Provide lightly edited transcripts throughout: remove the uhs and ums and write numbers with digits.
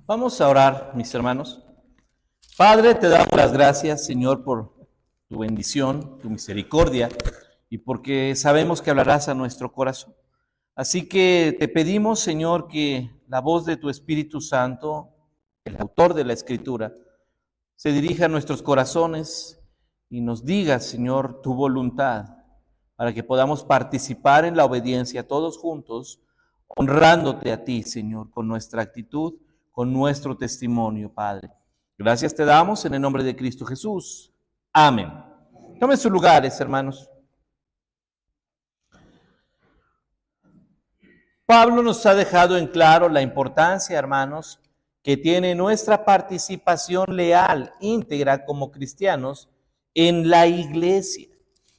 Vamos a orar, mis hermanos. Padre, te damos las gracias, Señor, por tu bendición, tu misericordia, y porque sabemos que hablarás a nuestro corazón. Así que te pedimos, Señor, que la voz de tu Espíritu Santo, el autor de la Escritura, se dirija a nuestros corazones y nos diga, Señor, tu voluntad, para que podamos participar en la obediencia todos juntos, honrándote a ti, Señor, con nuestra actitud, con nuestro testimonio, Padre. Gracias te damos en el nombre de Cristo Jesús. Amén. Tomen sus lugares, hermanos. Pablo nos ha dejado en claro la importancia, hermanos, que tiene nuestra participación leal, íntegra como cristianos en la iglesia.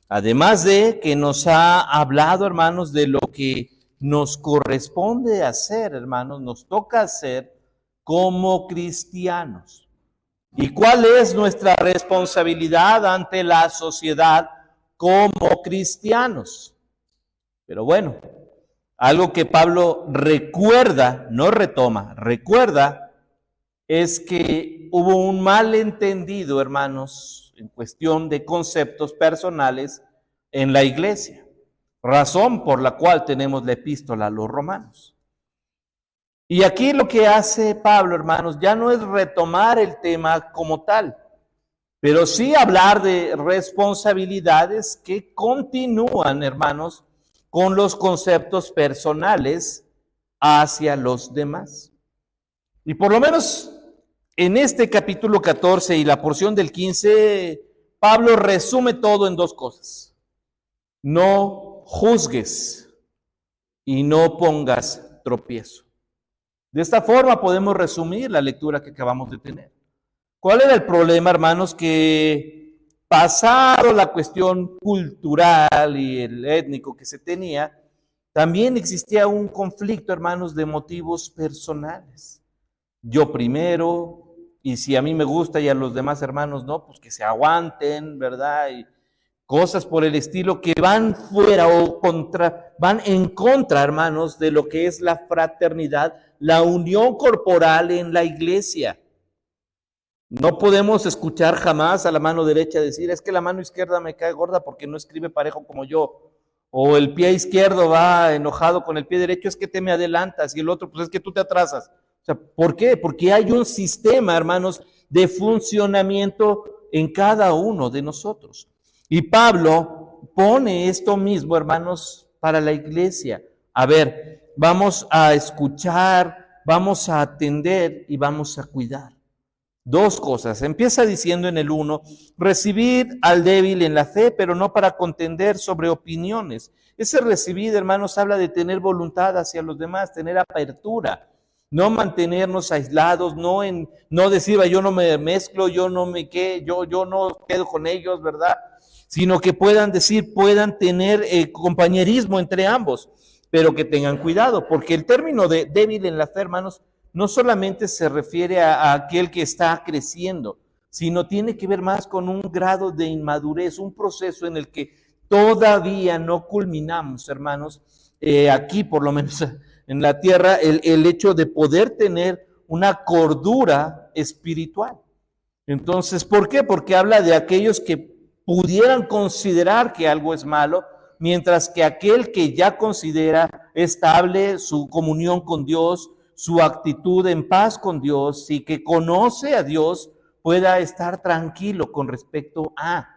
Además de que nos ha hablado, hermanos, de lo que nos corresponde hacer, hermanos, nos toca hacer como cristianos. ¿Y cuál es nuestra responsabilidad ante la sociedad como cristianos? Pero bueno, algo que Pablo recuerda, no retoma, recuerda, es que hubo un malentendido, hermanos, en cuestión de conceptos personales en la iglesia, razón por la cual tenemos la epístola a los romanos. Y aquí lo que hace Pablo, hermanos, ya no es retomar el tema como tal, pero sí hablar de responsabilidades que continúan, hermanos, con los conceptos personales hacia los demás. Y por lo menos en este capítulo 14 y la porción del 15, Pablo resume todo en dos cosas. No juzgues y no pongas tropiezo. De esta forma podemos resumir la lectura que acabamos de tener. ¿Cuál era el problema, hermanos? Que pasado la cuestión cultural y el étnico que se tenía, también existía un conflicto, hermanos, de motivos personales. Yo primero, y si a mí me gusta y a los demás hermanos no, pues que se aguanten, ¿verdad? Y cosas por el estilo que van fuera o van en contra, hermanos, de lo que es la fraternidad, la unión corporal en la iglesia. No podemos escuchar jamás a la mano derecha decir, es que la mano izquierda me cae gorda porque no escribe parejo como yo. O el pie izquierdo va enojado con el pie derecho, es que te me adelantas. Y el otro, pues es que tú te atrasas. O sea, ¿por qué? Porque hay un sistema, hermanos, de funcionamiento en cada uno de nosotros. Y Pablo pone esto mismo, hermanos, para la iglesia. A ver, vamos a escuchar, vamos a atender y vamos a cuidar. Dos cosas. Empieza diciendo en el 1, recibir al débil en la fe, pero no para contender sobre opiniones. Ese recibir, hermanos, habla de tener voluntad hacia los demás, tener apertura, no mantenernos aislados, no decir, yo no me mezclo, yo no quedo con ellos, ¿verdad? Sino que puedan decir, puedan tener compañerismo entre ambos, pero que tengan cuidado, porque el término de débil en la fe, hermanos, no solamente se refiere a aquel que está creciendo, sino tiene que ver más con un grado de inmadurez, un proceso en el que todavía no culminamos, hermanos, aquí por lo menos en la tierra, el hecho de poder tener una cordura espiritual. Entonces, ¿por qué? Porque habla de aquellos que pudieran considerar que algo es malo, mientras que aquel que ya considera estable su comunión con Dios, su actitud en paz con Dios y que conoce a Dios, pueda estar tranquilo con respecto a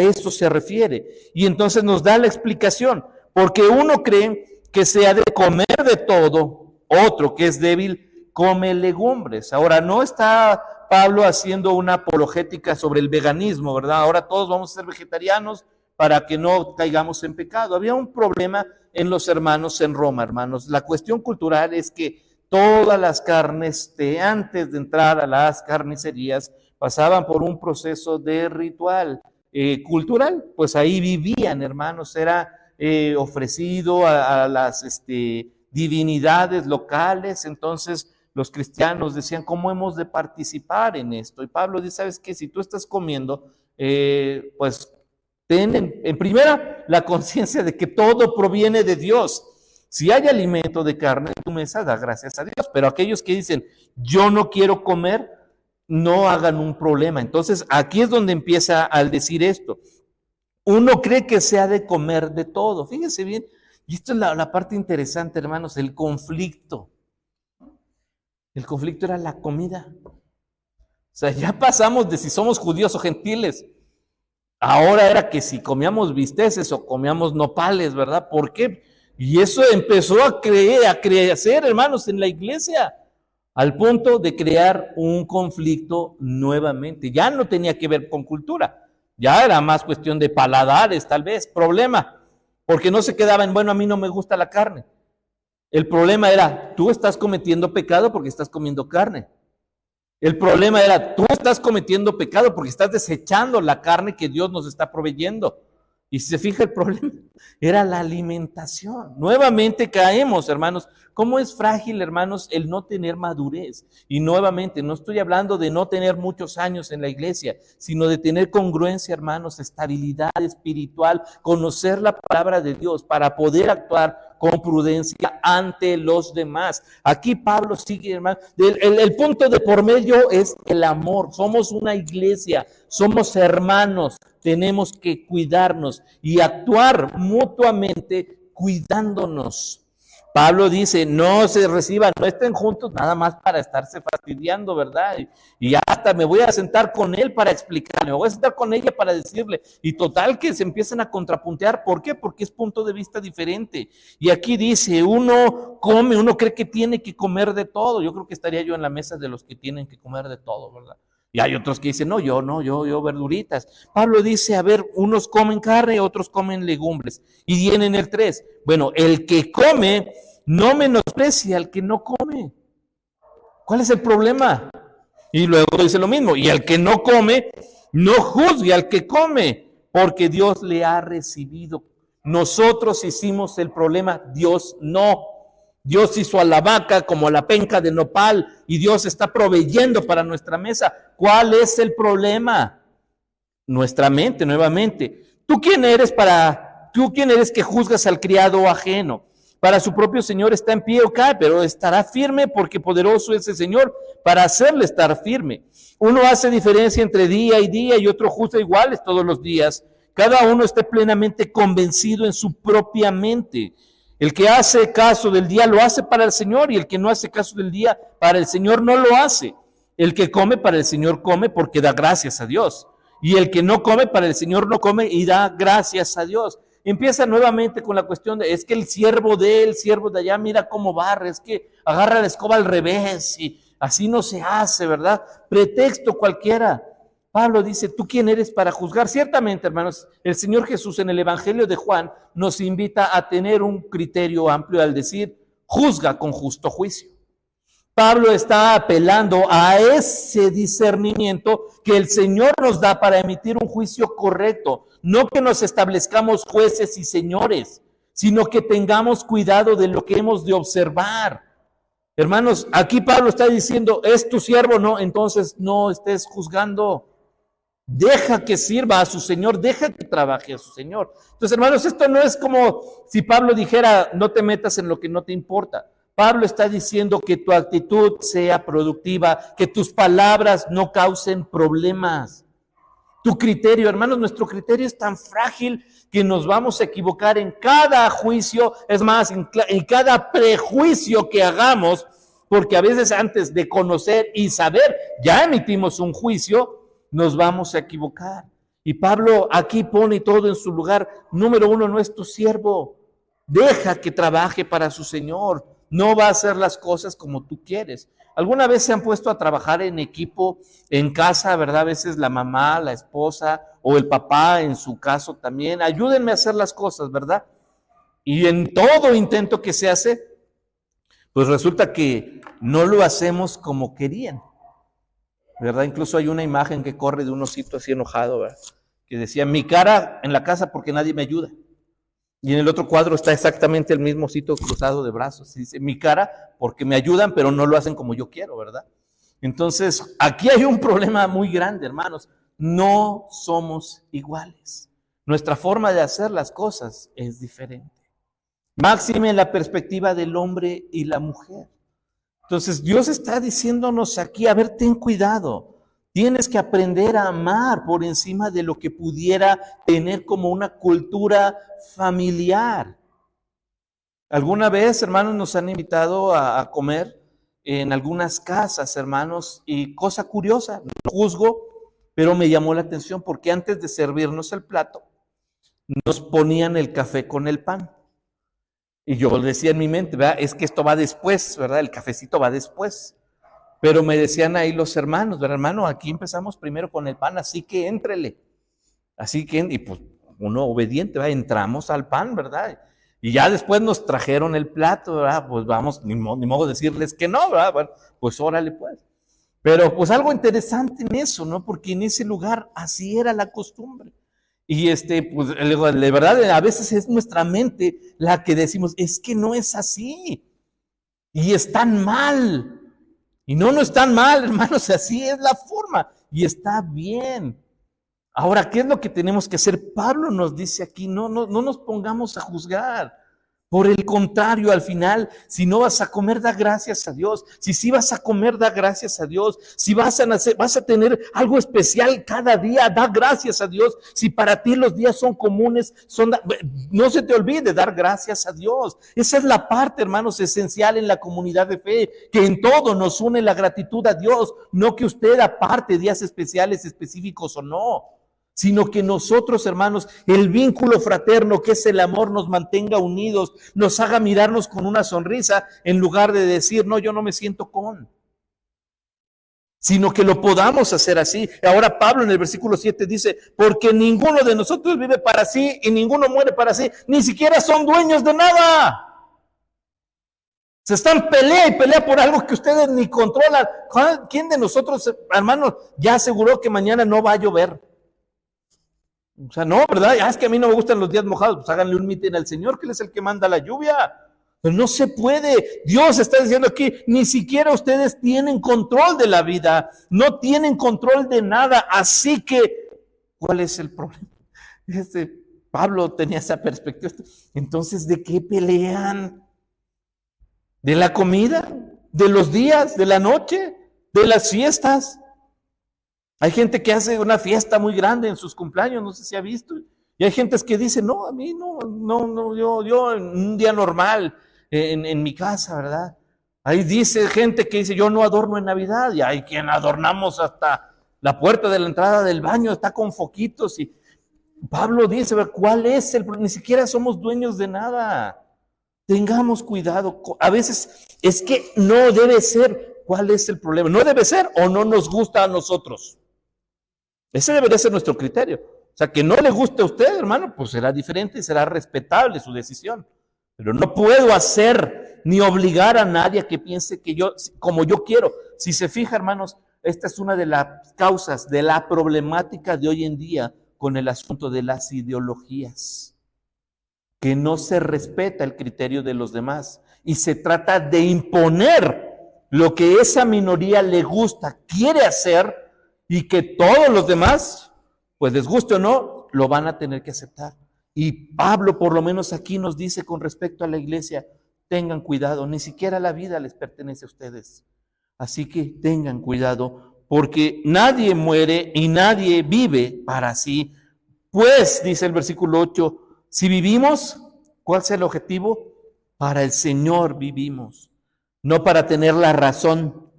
eso se refiere. Y entonces nos da la explicación, porque uno cree que se ha de comer de todo, otro que es débil come legumbres. Ahora, no está Pablo haciendo una apologética sobre el veganismo, ¿verdad? Ahora todos vamos a ser vegetarianos para que no caigamos en pecado. Había un problema en los hermanos en Roma, hermanos. La cuestión cultural es que todas las carnes, antes de entrar a las carnicerías, pasaban por un proceso de ritual cultural. Pues ahí vivían, hermanos, era ofrecido a las divinidades locales. Entonces los cristianos decían, ¿cómo hemos de participar en esto? Y Pablo dice, ¿sabes qué? Si tú estás comiendo, pues ten en primera la conciencia de que todo proviene de Dios. Si hay alimento de carne en tu mesa, da gracias a Dios. Pero aquellos que dicen, yo no quiero comer, no hagan un problema. Entonces, aquí es donde empieza al decir esto. Uno cree que se ha de comer de todo. Fíjense bien, y esto es la parte interesante, hermanos, el conflicto. El conflicto era la comida. O sea, ya pasamos de si somos judíos o gentiles. Ahora era que si comíamos bisteces o comíamos nopales, ¿verdad? ¿Por qué? Y eso empezó a crecer, hermanos, en la iglesia, al punto de crear un conflicto nuevamente. Ya no tenía que ver con cultura, ya era más cuestión de paladares, tal vez. Problema, porque no se quedaba en, bueno, a mí no me gusta la carne. El problema era, tú estás cometiendo pecado porque estás comiendo carne. El problema era, tú estás cometiendo pecado porque estás desechando la carne que Dios nos está proveyendo. Y si se fija, el problema era la alimentación. Nuevamente caemos, hermanos. ¿Cómo es frágil, hermanos, el no tener madurez? Y nuevamente, no estoy hablando de no tener muchos años en la iglesia, sino de tener congruencia, hermanos, estabilidad espiritual, conocer la palabra de Dios para poder actuar con prudencia ante los demás. Aquí Pablo sigue, hermano. El punto de por medio es el amor. Somos una iglesia, somos hermanos. Tenemos que cuidarnos y actuar mutuamente cuidándonos. Pablo dice, no se reciban, no estén juntos nada más para estarse fastidiando, ¿verdad? Y hasta me voy a sentar con él para explicarle, me voy a sentar con ella para decirle, y total que se empiezan a contrapuntear. ¿Por qué? Porque es punto de vista diferente. Y aquí dice, uno come, uno cree que tiene que comer de todo. Yo creo que estaría yo en la mesa de los que tienen que comer de todo, ¿verdad? Y hay otros que dicen, no, yo verduritas. Pablo dice, a ver, unos comen carne, otros comen legumbres. Y viene en el 3. Bueno, el que come no menosprecia al que no come. ¿Cuál es el problema? Y luego dice lo mismo. Y el que no come, no juzgue al que come, porque Dios le ha recibido. Nosotros hicimos el problema, Dios no. Dios hizo a la vaca como a la penca de nopal y Dios está proveyendo para nuestra mesa. ¿Cuál es el problema? Nuestra mente, nuevamente. ¿Tú quién eres que juzgas al criado ajeno? Para su propio Señor está en pie o cae, pero estará firme porque poderoso es el Señor para hacerle estar firme. Uno hace diferencia entre día y otro juzga iguales todos los días. Cada uno esté plenamente convencido en su propia mente. El que hace caso del día lo hace para el Señor y el que no hace caso del día para el Señor no lo hace. El que come para el Señor come porque da gracias a Dios. Y el que no come para el Señor no come y da gracias a Dios. Empieza nuevamente con la cuestión de, es que el siervo de allá, mira cómo barre, es que agarra la escoba al revés y así no se hace, ¿verdad? Pretexto cualquiera. Pablo dice, ¿tú quién eres para juzgar? Ciertamente, hermanos, el Señor Jesús en el Evangelio de Juan nos invita a tener un criterio amplio al decir, juzga con justo juicio. Pablo está apelando a ese discernimiento que el Señor nos da para emitir un juicio correcto. No que nos establezcamos jueces y señores, sino que tengamos cuidado de lo que hemos de observar. Hermanos, aquí Pablo está diciendo, ¿es tu siervo? No, entonces no estés juzgando. Deja que sirva a su Señor, deja que trabaje a su Señor. Entonces, hermanos, esto no es como si Pablo dijera, no te metas en lo que no te importa. Pablo está diciendo que tu actitud sea productiva, que tus palabras no causen problemas. Tu criterio, hermanos, nuestro criterio es tan frágil que nos vamos a equivocar en cada juicio, es más, en cada prejuicio que hagamos, porque a veces antes de conocer y saber, ya emitimos un juicio, nos vamos a equivocar. Y Pablo aquí pone todo en su lugar. Número uno, no es tu siervo. Deja que trabaje para su Señor. No va a hacer las cosas como tú quieres. ¿Alguna vez se han puesto a trabajar en equipo en casa, verdad? A veces la mamá, la esposa o el papá en su caso también. Ayúdenme a hacer las cosas, ¿verdad? Y en todo intento que se hace, pues resulta que no lo hacemos como querían, ¿verdad? Incluso hay una imagen que corre de un osito así enojado, ¿verdad? Que decía, mi cara en la casa porque nadie me ayuda. Y en el otro cuadro está exactamente el mismo osito cruzado de brazos. Dice, mi cara porque me ayudan, pero no lo hacen como yo quiero, ¿verdad? Entonces, aquí hay un problema muy grande, hermanos. No somos iguales. Nuestra forma de hacer las cosas es diferente. máxime en la perspectiva del hombre y la mujer. Entonces Dios está diciéndonos aquí, a ver, ten cuidado, tienes que aprender a amar por encima de lo que pudiera tener como una cultura familiar. Alguna vez, hermanos, nos han invitado a comer en algunas casas, hermanos, y cosa curiosa, no juzgo, pero me llamó la atención porque antes de servirnos el plato, nos ponían el café con el pan. Y yo decía en mi mente, ¿verdad? Es que esto va después, ¿verdad? El cafecito va después. Pero me decían ahí los hermanos, ¿verdad, hermano? Aquí empezamos primero con el pan, así que éntrele. Así que, y pues uno obediente, ¿verdad? Entramos al pan, ¿verdad? Y ya después nos trajeron el plato, ¿verdad? Pues vamos, ni modo decirles que no, ¿verdad? Bueno, pues órale pues. Pero pues algo interesante en eso, ¿no? Porque en ese lugar así era la costumbre. Y pues de verdad, a veces es nuestra mente la que decimos, es que no es así. Y están mal. Y no están mal, hermanos, así es la forma. Y está bien. Ahora, ¿qué es lo que tenemos que hacer? Pablo nos dice aquí, no nos pongamos a juzgar. Por el contrario, al final, si no vas a comer, da gracias a Dios. Si sí vas a comer, da gracias a Dios. Si vas a tener algo especial cada día, da gracias a Dios. Si para ti los días son comunes, no se te olvide dar gracias a Dios. Esa es la parte, hermanos, esencial en la comunidad de fe, que en todo nos une la gratitud a Dios, no que usted aparte días especiales, específicos o no, sino que nosotros, hermanos, el vínculo fraterno que es el amor nos mantenga unidos, nos haga mirarnos con una sonrisa en lugar de decir, no, yo no me siento con, sino que lo podamos hacer así. Ahora Pablo en el versículo 7 dice, porque ninguno de nosotros vive para sí y ninguno muere para sí, ni siquiera son dueños de nada. Se están pelea y pelea por algo que ustedes ni controlan. ¿Quién de nosotros, hermanos, ya aseguró que mañana no va a llover? O sea, no, ¿verdad? Es que a mí no me gustan los días mojados, pues háganle un mitin al Señor, que Él es el que manda la lluvia. Pero no se puede. Dios está diciendo aquí, ni siquiera ustedes tienen control de la vida, no tienen control de nada. Así que, ¿cuál es el problema? Pablo tenía esa perspectiva. Entonces, ¿de qué pelean? ¿De la comida? ¿De los días? ¿De la noche? ¿De las fiestas? Hay gente que hace una fiesta muy grande en sus cumpleaños, no sé si ha visto. Y hay gente que dice, no, a mí no, yo en un día normal, en mi casa, ¿verdad? Ahí dice gente que dice, yo no adorno en Navidad. Y hay quien adornamos hasta la puerta de la entrada del baño, está con foquitos. Y Pablo dice, ¿cuál es el problema? Ni siquiera somos dueños de nada. Tengamos cuidado. A veces es que no debe ser. ¿Cuál es el problema? No debe ser o no nos gusta a nosotros. Ese debería ser nuestro criterio. O sea, que no le guste a usted, hermano, pues será diferente y será respetable su decisión. Pero no puedo hacer ni obligar a nadie a que piense que yo, como yo quiero. Si se fija, hermanos, esta es una de las causas de la problemática de hoy en día con el asunto de las ideologías. Que no se respeta el criterio de los demás y se trata de imponer lo que esa minoría le gusta, quiere hacer, y que todos los demás, pues les guste o no, lo van a tener que aceptar. Y Pablo por lo menos aquí nos dice con respecto a la iglesia, tengan cuidado, ni siquiera la vida les pertenece a ustedes. Así que tengan cuidado, porque nadie muere y nadie vive para sí. Pues, dice el versículo 8, si vivimos, ¿cuál es el objetivo? Para el Señor vivimos, no para tener la razón,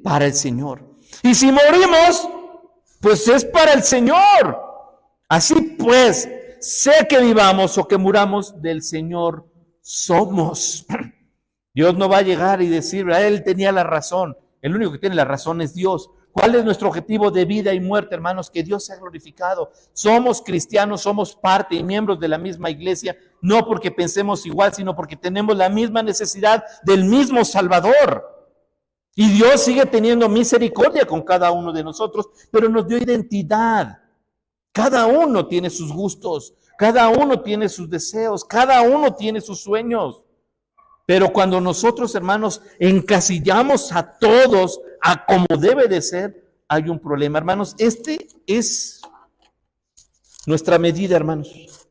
para el Señor. Y si morimos, pues es para el Señor. Así pues, sea que vivamos o que muramos, del Señor somos. Dios no va a llegar y decir, Él tenía la razón. El único que tiene la razón es Dios. ¿Cuál es nuestro objetivo de vida y muerte, hermanos? Que Dios sea glorificado. Somos cristianos, somos parte y miembros de la misma iglesia, no porque pensemos igual, sino porque tenemos la misma necesidad del mismo Salvador. Y Dios sigue teniendo misericordia con cada uno de nosotros, pero nos dio identidad. Cada uno tiene sus gustos, cada uno tiene sus deseos, cada uno tiene sus sueños. Pero cuando nosotros, hermanos, encasillamos a todos a como debe de ser, hay un problema, hermanos. Este es nuestra medida, hermanos.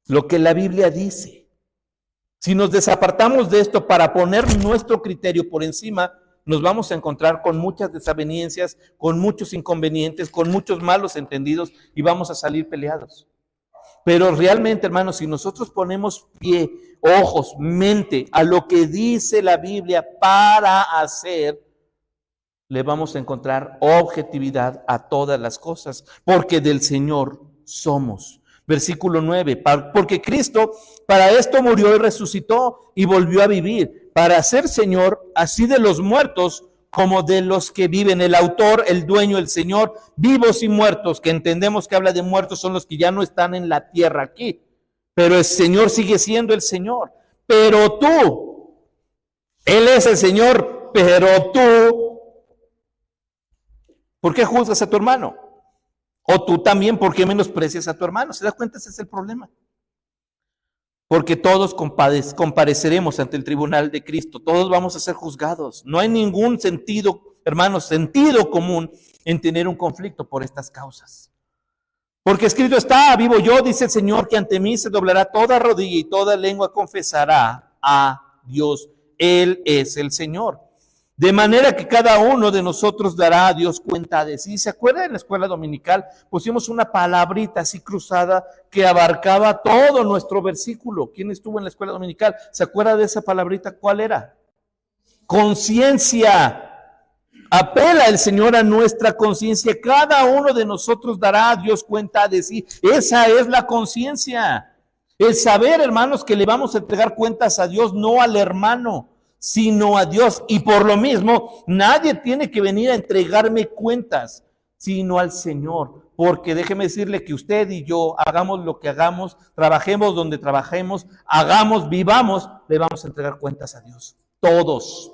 lo que la Biblia dice. Si nos desapartamos de esto para poner nuestro criterio por encima, nos vamos a encontrar con muchas desavenencias, con muchos inconvenientes, con muchos malos entendidos y vamos a salir peleados. Pero realmente, hermanos, si nosotros ponemos pie, ojos, mente a lo que dice la Biblia para hacer, le vamos a encontrar objetividad a todas las cosas, porque del Señor somos. Versículo 9, porque Cristo para esto murió y resucitó y volvió a vivir, para ser Señor así de los muertos como de los que viven. El autor, el dueño, el Señor, vivos y muertos, que entendemos que habla de muertos, son los que ya no están en la tierra aquí, pero el Señor sigue siendo el Señor. Pero tú, Él es el Señor, pero tú, ¿por qué juzgas a tu hermano? O tú también, ¿por qué menosprecias a tu hermano? ¿Se da cuenta? Ese es el problema. Porque todos compareceremos ante el tribunal de Cristo. Todos vamos a ser juzgados. No hay ningún sentido, hermanos, sentido común en tener un conflicto por estas causas. Porque escrito está, vivo yo, dice el Señor, que ante mí se doblará toda rodilla y toda lengua confesará a Dios. Él es el Señor. De manera que cada uno de nosotros dará a Dios cuenta de sí. ¿Se acuerdan? En la escuela dominical pusimos una palabrita así cruzada que abarcaba todo nuestro versículo. ¿Quién estuvo en la escuela dominical? ¿Se acuerda de esa palabrita? ¿Cuál era? Conciencia. Apela el Señor a nuestra conciencia. Cada uno de nosotros dará a Dios cuenta de sí. Esa es la conciencia. El saber, hermanos, que le vamos a entregar cuentas a Dios, no al hermano, sino a Dios. Y por lo mismo, nadie tiene que venir a entregarme cuentas, sino al Señor. Porque déjeme decirle que usted y yo, hagamos lo que hagamos, trabajemos donde trabajemos, hagamos, vivamos, le vamos a entregar cuentas a Dios. Todos.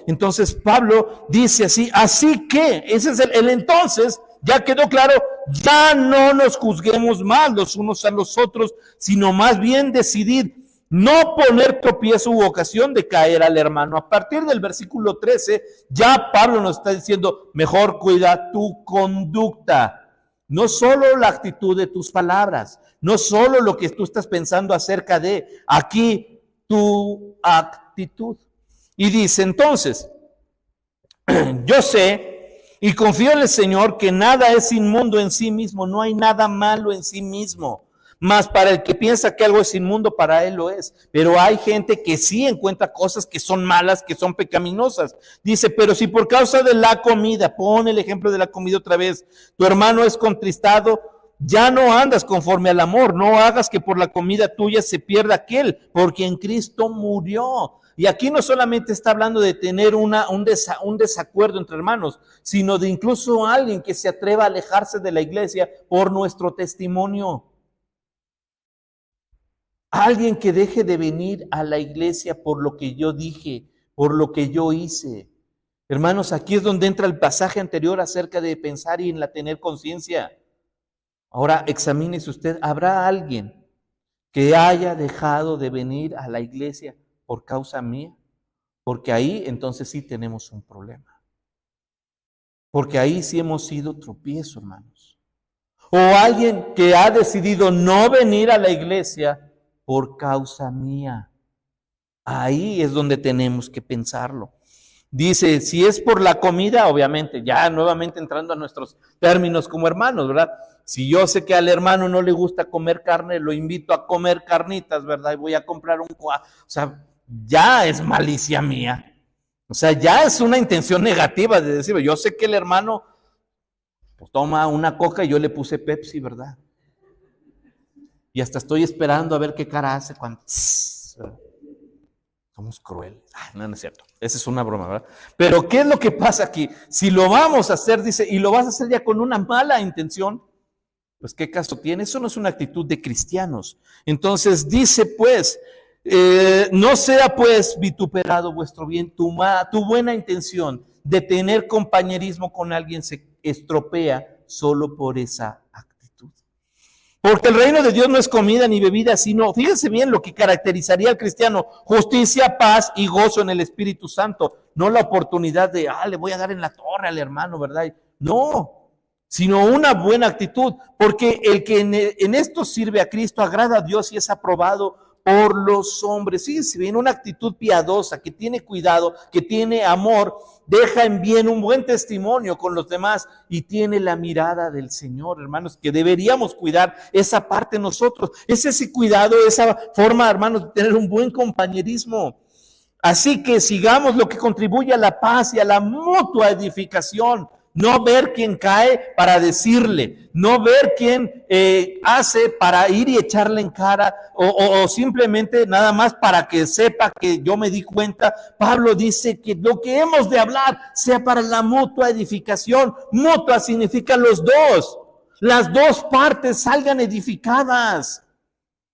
Entonces Pablo dice así que, ese es el entonces, ya quedó claro, ya no nos juzguemos más los unos a los otros, sino más bien decidir no poner tropiezo u ocasión de caer al hermano. A partir del versículo 13, ya Pablo nos está diciendo, mejor cuida tu conducta. No solo la actitud de tus palabras, no solo lo que tú estás pensando acerca de, aquí tu actitud. Y dice entonces, yo sé y confío en el Señor que nada es inmundo en sí mismo, no hay nada malo en sí mismo. Mas para el que piensa que algo es inmundo, para él lo es. Pero hay gente que sí encuentra cosas que son malas, que son pecaminosas. Dice, pero si por causa de la comida, pone el ejemplo de la comida otra vez, tu hermano es contristado, ya no andas conforme al amor. No hagas que por la comida tuya se pierda aquel, porque en Cristo murió. Y aquí no solamente está hablando de tener un desacuerdo entre hermanos, sino de incluso alguien que se atreva a alejarse de la iglesia por nuestro testimonio. Alguien que deje de venir a la iglesia por lo que yo dije, por lo que yo hice. Hermanos, aquí es donde entra el pasaje anterior acerca de pensar y en la tener conciencia. Ahora examínese usted, ¿habrá alguien que haya dejado de venir a la iglesia por causa mía? Porque ahí entonces sí tenemos un problema. Porque ahí sí hemos sido tropiezo, hermanos. O alguien que ha decidido no venir a la iglesia por causa mía. Ahí es donde tenemos que pensarlo. Dice, si es por la comida, obviamente, ya nuevamente entrando a nuestros términos como hermanos, ¿verdad? Si yo sé que al hermano no le gusta comer carne, lo invito a comer carnitas, ¿verdad? Y voy a comprar o sea, ya es malicia mía. O sea, ya es una intención negativa de decir, yo sé que el hermano pues toma una coca y yo le puse Pepsi, ¿verdad? Y hasta estoy esperando a ver qué cara hace cuando... Somos crueles. No, no es cierto. Esa es una broma, ¿verdad? Pero ¿qué es lo que pasa aquí? Si lo vamos a hacer, dice, y lo vas a hacer ya con una mala intención, pues ¿qué caso tiene? Eso no es una actitud de cristianos. Entonces dice pues, no sea pues vituperado vuestro bien, tu buena intención de tener compañerismo con alguien se estropea solo por esa actitud. Porque el reino de Dios no es comida ni bebida, sino, fíjense bien lo que caracterizaría al cristiano, justicia, paz y gozo en el Espíritu Santo. No la oportunidad de, le voy a dar en la torre al hermano, ¿verdad? No, sino una buena actitud, porque el que en esto sirve a Cristo agrada a Dios y es aprobado por los hombres. Fíjense bien, una actitud piadosa, que tiene cuidado, que tiene amor, deja en bien un buen testimonio con los demás y tiene la mirada del Señor, hermanos, que deberíamos cuidar esa parte nosotros. Es ese cuidado, esa forma, hermanos, de tener un buen compañerismo. Así que sigamos lo que contribuye a la paz y a la mutua edificación. No ver quién cae para decirle, no ver quién hace para ir y echarle en cara o simplemente nada más para que sepa que yo me di cuenta. Pablo dice que lo que hemos de hablar sea para la mutua edificación. Mutua significa los dos, las dos partes salgan edificadas.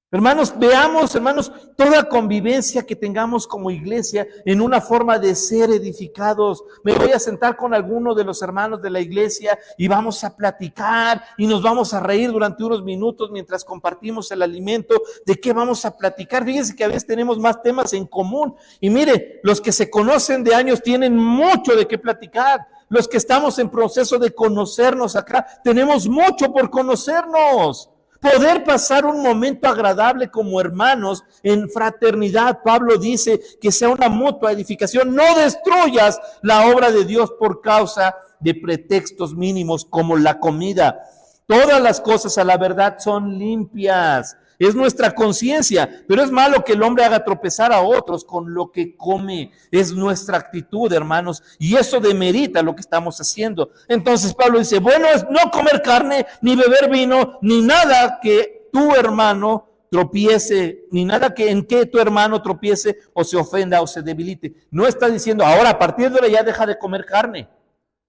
Hermanos, veamos, hermanos, toda convivencia que tengamos como iglesia en una forma de ser edificados. Me voy a sentar con alguno de los hermanos de la iglesia y vamos a platicar y nos vamos a reír durante unos minutos mientras compartimos el alimento. ¿De qué vamos a platicar? Fíjense que a veces tenemos más temas en común. Y mire, los que se conocen de años tienen mucho de qué platicar. Los que estamos en proceso de conocernos acá, tenemos mucho por conocernos. Poder pasar un momento agradable como hermanos en fraternidad. Pablo dice que sea una mutua edificación. No destruyas la obra de Dios por causa de pretextos mínimos como la comida. Todas las cosas a la verdad son limpias. Es nuestra conciencia, pero es malo que el hombre haga tropezar a otros con lo que come. Es nuestra actitud, hermanos, y eso demerita lo que estamos haciendo. Entonces Pablo dice, bueno, es no comer carne, ni beber vino, ni nada que tu hermano tropiece, ni nada que en que tu hermano tropiece o se ofenda o se debilite. No está diciendo, ahora a partir de ahora ya deja de comer carne.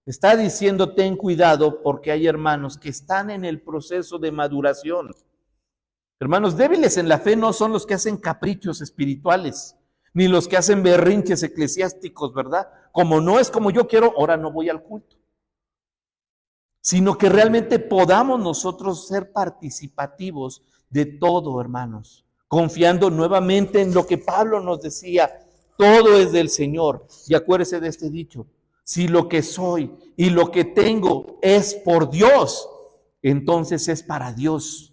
Está diciendo, ten cuidado porque hay hermanos que están en el proceso de maduración. Hermanos, débiles en la fe no son los que hacen caprichos espirituales, ni los que hacen berrinches eclesiásticos, ¿verdad? Como no es como yo quiero, ahora no voy al culto. Sino que realmente podamos nosotros ser participativos de todo, hermanos, confiando nuevamente en lo que Pablo nos decía, todo es del Señor. Y acuérdese de este dicho, si lo que soy y lo que tengo es por Dios, entonces es para Dios.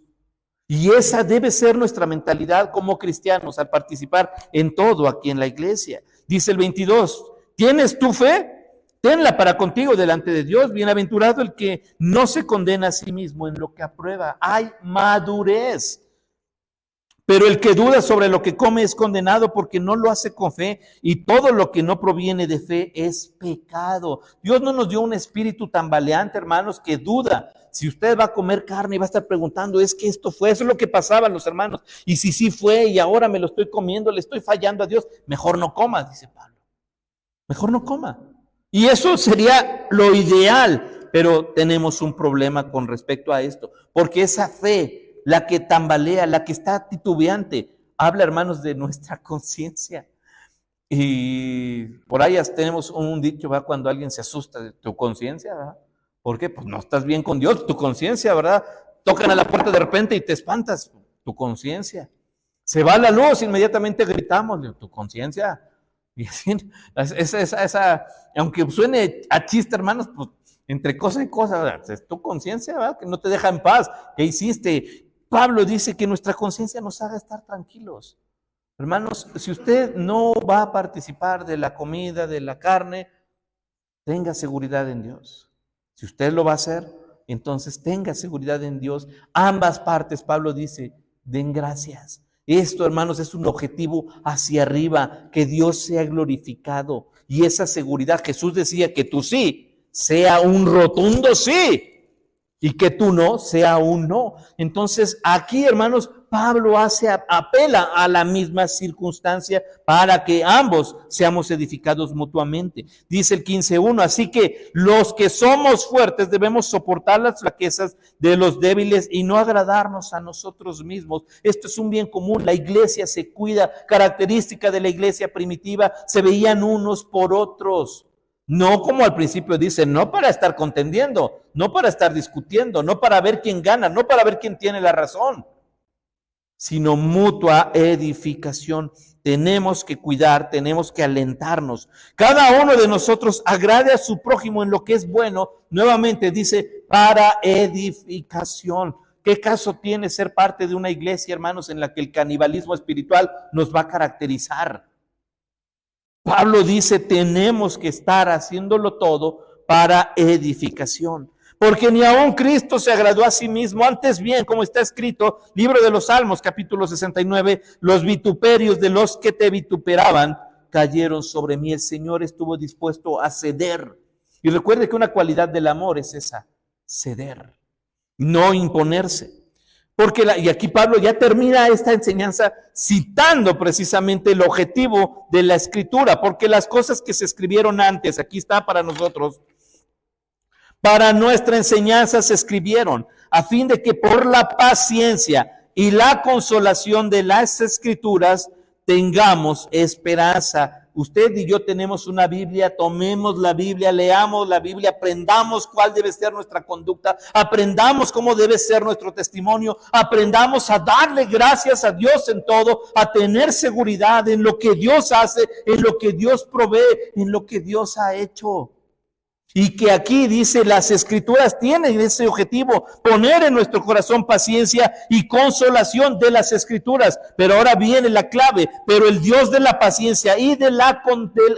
Y esa debe ser nuestra mentalidad como cristianos al participar en todo aquí en la iglesia. Dice el 22, ¿tienes tu fe? Tenla para contigo delante de Dios. Bienaventurado el que no se condena a sí mismo en lo que aprueba. Hay madurez. Pero el que duda sobre lo que come es condenado porque no lo hace con fe, y todo lo que no proviene de fe es pecado. Dios no nos dio un espíritu tambaleante, hermanos, que duda. Si usted va a comer carne y va a estar preguntando, es que esto fue, eso es lo que pasaban los hermanos. Y si sí fue y ahora me lo estoy comiendo, le estoy fallando a Dios, mejor no coma, dice Pablo. Mejor no coma. Y eso sería lo ideal, pero tenemos un problema con respecto a esto, porque esa fe, la que tambalea, la que está titubeante, habla, hermanos, de nuestra conciencia. Y por ahí tenemos un dicho, ¿verdad? Cuando alguien se asusta de tu conciencia, ¿verdad? ¿Por qué? Pues no estás bien con Dios, tu conciencia, ¿verdad? Tocan a la puerta de repente y te espantas, tu conciencia. Se va la luz, inmediatamente gritamos, tu conciencia. Y así, esa, aunque suene a chiste, hermanos, pues entre cosa y cosa, ¿verdad? Es tu conciencia, ¿verdad? Que no te deja en paz. ¿Qué hiciste? Pablo dice que nuestra conciencia nos haga estar tranquilos. Hermanos, si usted no va a participar de la comida, de la carne, tenga seguridad en Dios. Si usted lo va a hacer, entonces tenga seguridad en Dios. Ambas partes, Pablo dice, den gracias. Esto, hermanos, es un objetivo hacia arriba, que Dios sea glorificado. Y esa seguridad, Jesús decía que tu sí sea un rotundo sí. Y que tú no sea un no. Entonces, aquí, hermanos, Pablo apela a la misma circunstancia para que ambos seamos edificados mutuamente. Dice el 15:1, así que los que somos fuertes debemos soportar las flaquezas de los débiles y no agradarnos a nosotros mismos. Esto es un bien común. La iglesia se cuida. Característica de la iglesia primitiva, se veían unos por otros. No como al principio dice, no para estar contendiendo, no para estar discutiendo, no para ver quién gana, no para ver quién tiene la razón. sino mutua edificación. Tenemos que cuidar, tenemos que alentarnos. Cada uno de nosotros agrade a su prójimo en lo que es bueno. Nuevamente dice, para edificación. ¿Qué caso tiene ser parte de una iglesia, hermanos, en la que el canibalismo espiritual nos va a caracterizar? Pablo dice, tenemos que estar haciéndolo todo para edificación. Porque ni aun Cristo se agradó a sí mismo, antes bien, como está escrito, libro de los Salmos, capítulo 69, los vituperios de los que te vituperaban cayeron sobre mí. El Señor estuvo dispuesto a ceder. Y recuerde que una cualidad del amor es esa, ceder, no imponerse. Porque y aquí Pablo ya termina esta enseñanza citando precisamente el objetivo de la escritura, porque las cosas que se escribieron antes, aquí está para nosotros, para nuestra enseñanza se escribieron, a fin de que por la paciencia y la consolación de las escrituras tengamos esperanza. Usted y yo tenemos una Biblia, tomemos la Biblia, leamos la Biblia, aprendamos cuál debe ser nuestra conducta, aprendamos cómo debe ser nuestro testimonio, aprendamos a darle gracias a Dios en todo, a tener seguridad en lo que Dios hace, en lo que Dios provee, en lo que Dios ha hecho. Y que aquí dice, las escrituras tienen ese objetivo, poner en nuestro corazón paciencia y consolación de las escrituras. Pero ahora viene la clave, pero el Dios de la paciencia y de la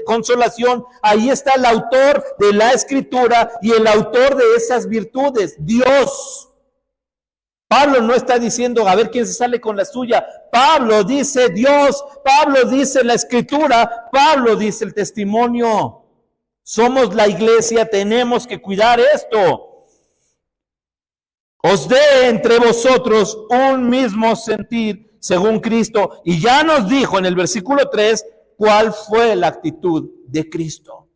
consolación, ahí está el autor de la escritura y el autor de esas virtudes, Dios. Pablo no está diciendo a ver quién se sale con la suya. Pablo dice Dios, Pablo dice la escritura, Pablo dice el testimonio. Somos la iglesia, tenemos que cuidar esto. Os dé entre vosotros un mismo sentir según Cristo. Y ya nos dijo en el versículo 3 cuál fue la actitud de Cristo.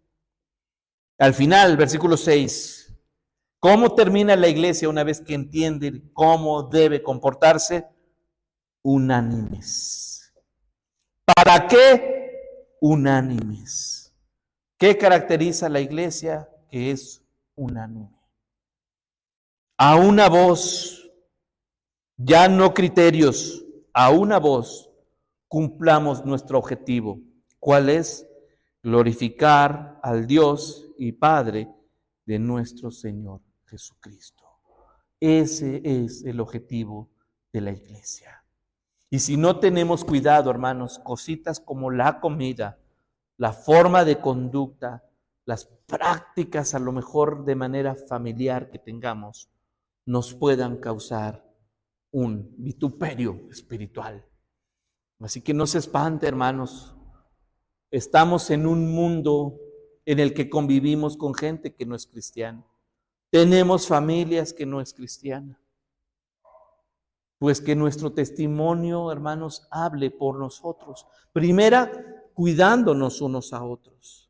Al final, versículo 6. ¿Cómo termina la iglesia una vez que entiende cómo debe comportarse? Unánimes. ¿Para qué? Unánimes. ¿Qué caracteriza a la iglesia? Que es unánime. A una voz, ya no criterios, a una voz cumplamos nuestro objetivo. ¿Cuál es? Glorificar al Dios y Padre de nuestro Señor Jesucristo. Ese es el objetivo de la iglesia. Y si no tenemos cuidado, hermanos, cositas como la comida, la forma de conducta, las prácticas a lo mejor de manera familiar que tengamos, nos puedan causar un vituperio espiritual. Así que no se espante, hermanos. Estamos en un mundo en el que convivimos con gente que no es cristiana. Tenemos familias que no es cristiana. Pues que nuestro testimonio, hermanos, hable por nosotros. Primera, cuidándonos unos a otros.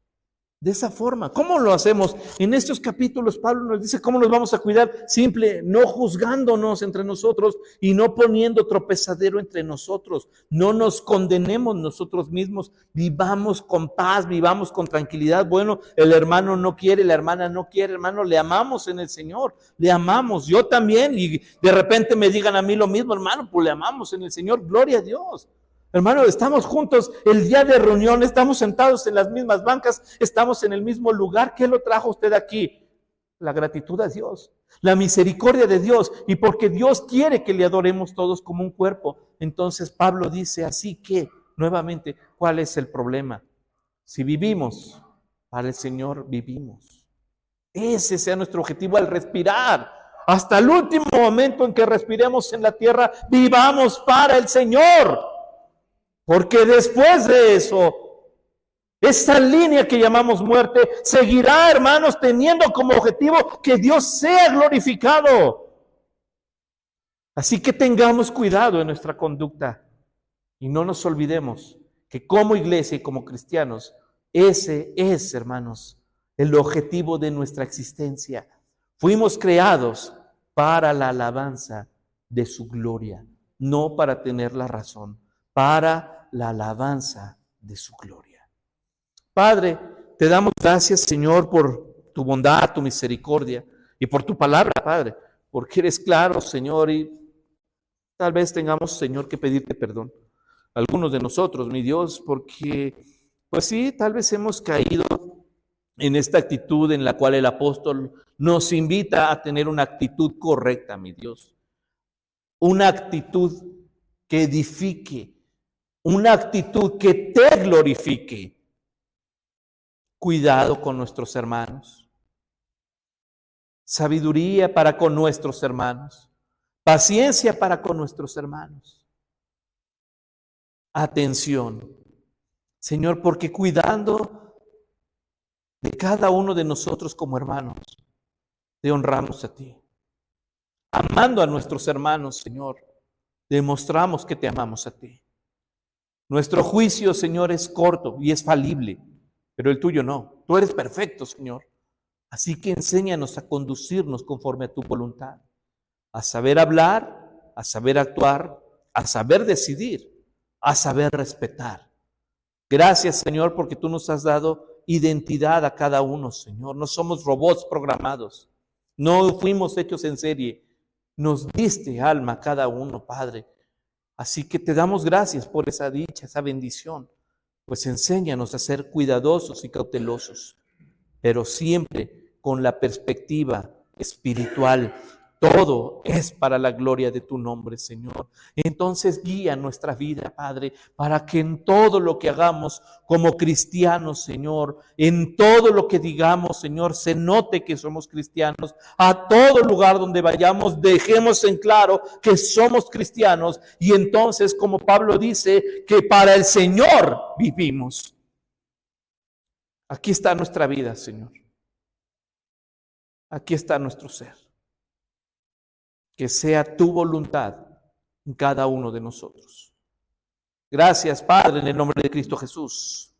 De esa forma, ¿cómo lo hacemos? En estos capítulos Pablo nos dice cómo nos vamos a cuidar. Simple, no juzgándonos entre nosotros y no poniendo tropezadero entre nosotros. No nos condenemos nosotros mismos. Vivamos con paz, vivamos con tranquilidad. Bueno, el hermano no quiere, la hermana no quiere, hermano, le amamos en el Señor. Le amamos, yo también. Y de repente me digan a mí lo mismo, hermano, pues le amamos en el Señor. Gloria a Dios. Hermano, estamos juntos el día de reunión, estamos sentados en las mismas bancas, estamos en el mismo lugar. ¿Qué lo trajo usted aquí? La gratitud a Dios, la misericordia de Dios, y porque Dios quiere que le adoremos todos como un cuerpo. Entonces Pablo dice, así que, nuevamente, ¿cuál es el problema? Si vivimos para el Señor, vivimos. Ese sea nuestro objetivo al respirar. Hasta el último momento en que respiremos en la tierra, vivamos para el Señor. Porque después de eso, esa línea que llamamos muerte seguirá, hermanos, teniendo como objetivo que Dios sea glorificado. Así que tengamos cuidado en nuestra conducta y no nos olvidemos que como iglesia y como cristianos, ese es, hermanos, el objetivo de nuestra existencia. Fuimos creados para la alabanza de su gloria, no para tener la razón, para la alabanza de su gloria. Padre, te damos gracias, Señor, por tu bondad, tu misericordia y por tu palabra, Padre, porque eres claro, Señor, y Tal vez tengamos, Señor, que pedirte perdón. Algunos de nosotros, mi Dios, porque, pues sí, tal vez hemos caído en esta actitud en la cual el apóstol nos invita a tener una actitud correcta, mi Dios. Una actitud que edifique, una actitud que te glorifique. Cuidado con nuestros hermanos. Sabiduría para con nuestros hermanos. Paciencia para con nuestros hermanos. Atención, Señor, porque cuidando de cada uno de nosotros como hermanos, te honramos a ti. Amando a nuestros hermanos, Señor, demostramos que te amamos a ti. Nuestro juicio, Señor, es corto y es falible, pero el tuyo no. Tú eres perfecto, Señor. Así que enséñanos a conducirnos conforme a tu voluntad, a saber hablar, a saber actuar, a saber decidir, a saber respetar. Gracias, Señor, porque tú nos has dado identidad a cada uno, Señor. No somos robots programados. No fuimos hechos en serie. Nos diste alma a cada uno, Padre. Así que te damos gracias por esa dicha, esa bendición. Pues enséñanos a ser cuidadosos y cautelosos, pero siempre con la perspectiva espiritual. Todo es para la gloria de tu nombre, Señor. Entonces guía nuestra vida, Padre, para que en todo lo que hagamos como cristianos, Señor, en todo lo que digamos, Señor, se note que somos cristianos. A todo lugar donde vayamos, dejemos en claro que somos cristianos. Y entonces, como Pablo dice, que para el Señor vivimos. Aquí está nuestra vida, Señor. Aquí está nuestro ser. Que sea tu voluntad en cada uno de nosotros. Gracias, Padre, en el nombre de Cristo Jesús.